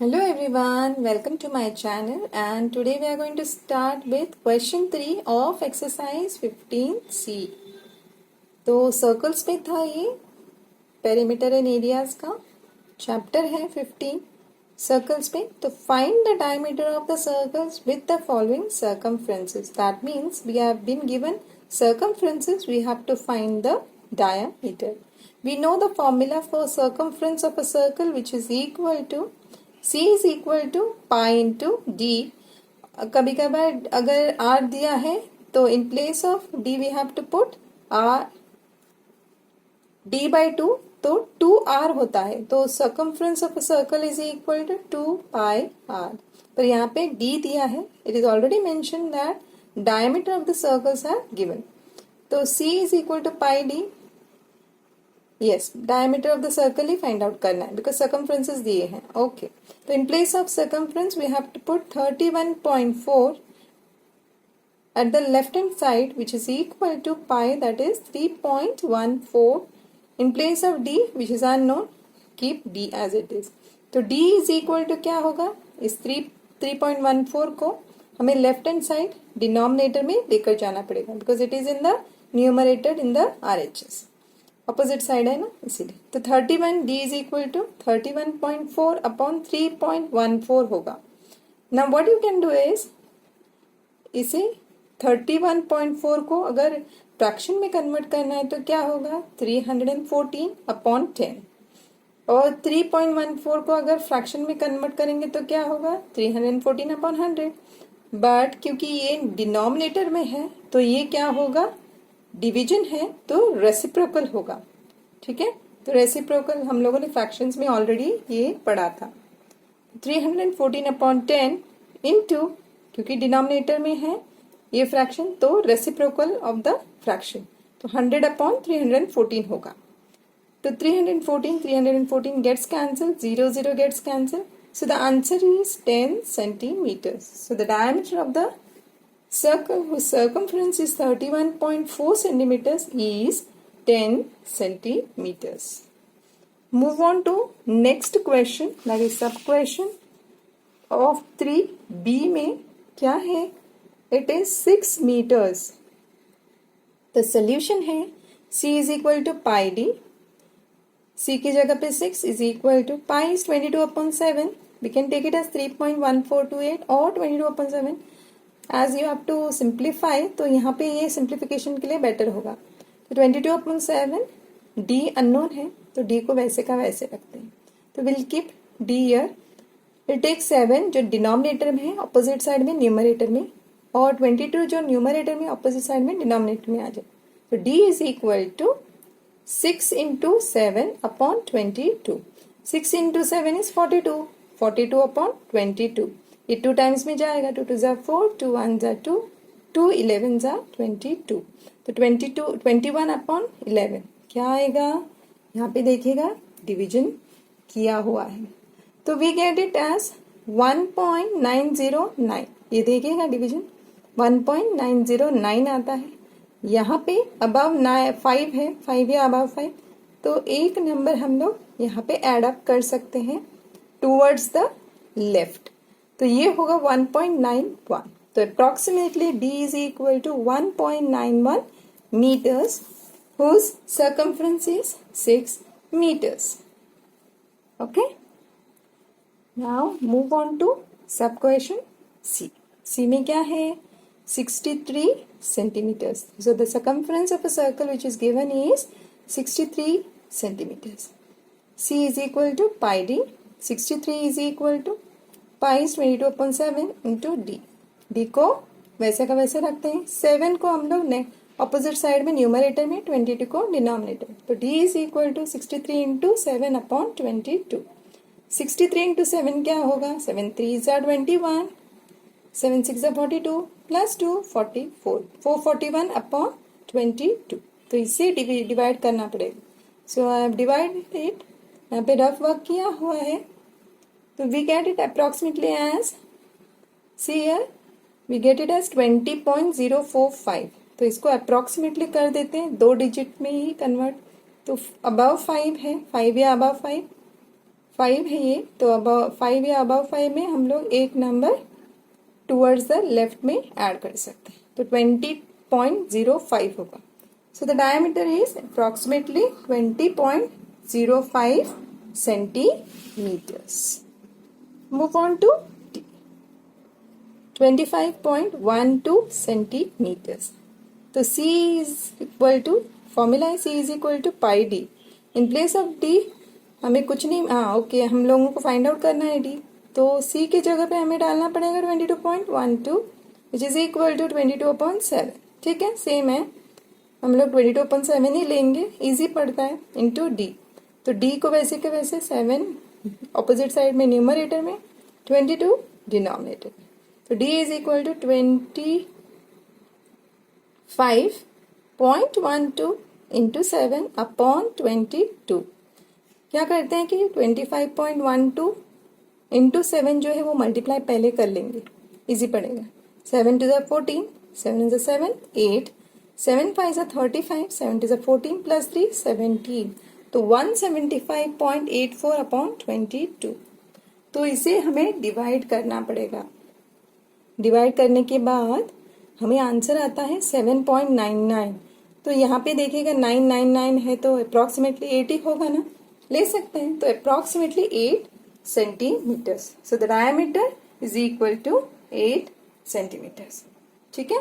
Hello everyone, welcome to my channel and today we are going to start with question 3 of exercise 15C. तो circles में था ये perimeter and areas का chapter है 15 circles में. तो find the diameter of the circles with the following circumferences. That means we have been given circumferences, we have to find the diameter. We know the formula for circumference of a circle, which is equal to C is equal to pi into D. कभी कभार अगर R दिया है तो in place of D we have to put R D by 2, तो 2R होता है. तो circumference of a circle is equal to 2 pi R. पर यहाँ पे D दिया है. It is already mentioned that diameter of the circles are given. तो C is equal to pi D. Yes, diameter of the circle he find out करना है because circumferences दिए हैं. Okay. तो in place of circumference we have to put 31.4 at the left hand side, which is equal to pi, that is 3.14. In place of D, which is unknown, keep D as it is. तो D is equal to क्या होगा? इस 3.14 को हमें left hand side denominator में लेकर जाना पड़ेगा because it is in the numerator in the RHS. Opposite side है ना, इसीलिए. तो 31 D is equal to 31.4 upon 3.14 होगा. Now what you can do is इसे 31.4 को अगर फ्रैक्शन में कन्वर्ट करना है तो क्या होगा 314 अपॉन 10, और 3.14 को अगर फ्रैक्शन में कन्वर्ट करेंगे तो क्या होगा 314 अपॉन 100. बट क्योंकि ये डिनोमिनेटर में है तो ये क्या होगा, डिवीजन है तो रेसिप्रोकल होगा. ठीक है, तो रेसिप्रोकल हम लोगों ने फ्रैक्शंस में ऑलरेडी ये पढ़ा था. 314 अपॉन 10 इंटू, क्योंकि डिनोमिनेटर में है ये फ्रैक्शन तो रेसिप्रोकल ऑफ द फ्रैक्शन, तो 100 अपॉन 314 होगा. तो 314 gets cancel, 0 0 gets cancel. So the answer is 10 centimetres. So the diameter of the circle whose circumference is 31.4 centimeters is 10 centimeters. Move on to next question, that is sub question of 3B में क्या है, it is 6 meters. The solution है C is equal to pi D. C की जगह पे 6 is equal to pi is 22 upon 7. We can take it as 3.1428 or 22 upon 7. As you have to simplify, तो यहाँ पे ये simplification के लिए better होगा. तो 22 upon 7, D unknown है तो D को वैसे का वैसे रखते हैं. तो we'll keep D here. We'll take 7 जो डिनोमिनेटर में है ऑपोजिट साइड में न्यूमरेटर में, और 22 जो न्यूमरेटर में ऑपोजिट साइड में डिनोमिनेटर में आ जाए. तो D is equal to 6 into 7 upon 22. 6 into 7 is 42. 42 upon 22. ये 2 टाइम्स में जाएगा. 2 2 जा 4, 2 1 जा 2, 2 11 जा 22. तो 21 अपॉन 11 क्या आएगा, यहाँ पे देखिएगा डिवीजन किया हुआ है तो वी गेट इट एज 1.909. ये देखिएगा डिवीजन 1.909 आता है. यहाँ पे अबव 5 है, 5 या अबव 5, तो एक नंबर हम लोग यहाँ पे एड अप कर सकते हैं टूवर्ड्स द लेफ्ट. तो ये होगा 1.91. तो approximately D is equal to 1.91 meters whose circumference is 6 meters. Okay. Now move on to sub question C. C में क्या है 63 centimeters. So the circumference of a circle which is given is 63 centimeters. C is equal to pi D. 63 is equal to pi is 22 upon 7 into D. D को वैसे का वैसे रखते हैं. 7 को हम लोग ने ऑपोजिट साइड में न्यूमरेटर में, 22 को डिनोमिनेटर. तो D is equal to 63 into 7 upon 22. 63 into 7 क्या होगा, 7 3 are 21, 7 6 are 42 plus 2 44. 441 upon 22. तो इसे डिवाइड करना पड़ेगा. सो आई हैव डिवाइडेड इट. यहाँ पे रफ वर्क किया हुआ है. तो we get it approximately as, see here, we get it as 20.045. तो इसको approximately कर देते हैं, 2 डिजिट में ही कन्वर्ट. तो above 5 है, 5 या above 5, 5 है ये, तो अबव 5 या अबव 5 में हम लोग एक नंबर टूवर्ड्स द लेफ्ट में ऐड कर सकते हैं, तो 20.05 होगा. सो the diameter is approximately 20.05 centimeters. Move on to D. 25.12 centimeters. तो C is equal to, formula है C is equal to pi D. In place of D हमें कुछ नहीं, ओके, हम लोगों को फाइंड आउट करना है D, तो C की जगह पे हमें डालना पड़ेगा 22.12 विच इज इक्वल टू 22/7. ठीक है, सेम है, हम लोग 22/7 ही लेंगे, इजी पड़ता है, इंटू D. तो D को वैसे के वैसे 7 ऑपोजिट साइड में न्यूमरेटर में, 22 डिनोमिनेटर में, तो D is equal to 25.12 into 7/22. क्या करते हैं कि 25.12 इंटू 7 जो है वो मल्टीप्लाई पहले कर लेंगे, इजी पड़ेगा. 7 to the 14, 7 is a 7, 8, 7 5 is a 35, 7 is a 14 plus 3, 17. तो 175.84/22. तो इसे हमें डिवाइड करना पड़ेगा. डिवाइड करने के बाद हमें आंसर आता है 7.99. तो यहाँ पे देखिएगा 999 है, तो अप्रॉक्सीमेटली 80 होगा ना, ले सकते हैं, तो approximately 8 centimetres. So the diameter is equal to 8 centimetres. ठीक है,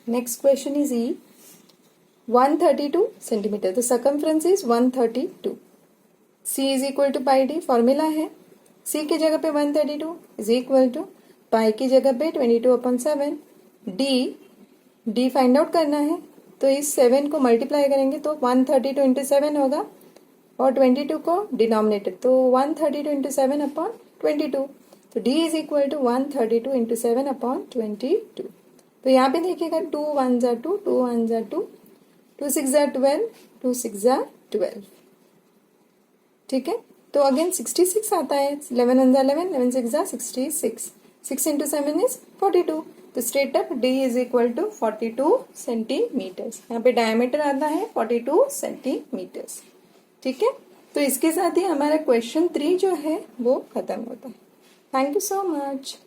next question is E. 132 centimetre, तो circumference is 132. C is equal to pi D, formula है C की जगह पे 132 इज इक्वल टू पाई की जगह पे 22/7. D फाइंड आउट करना है, तो इस 7 को मल्टीप्लाई करेंगे तो 132 इंटू 7 होगा, और 22 को डिनोमिनेटर, तो 132 इंटू 7/22. तो D is equal to 132 into 7/22. तो यहाँ पे देखिएगा 2 1 2, 2 1 2, 2 6 12, 2 6 12. ठीक है, तो अगेन 66 आता है, 11 1 11, 11 6 66, 6 इंटू 7 इज 42. तो straight up D is equal to 42 centimetres. यहाँ पे डायमीटर आता है 42 सेंटीमीटर्स. ठीक है, तो इसके साथ ही हमारा क्वेश्चन 3 जो है वो खत्म होता है. Thank you so much.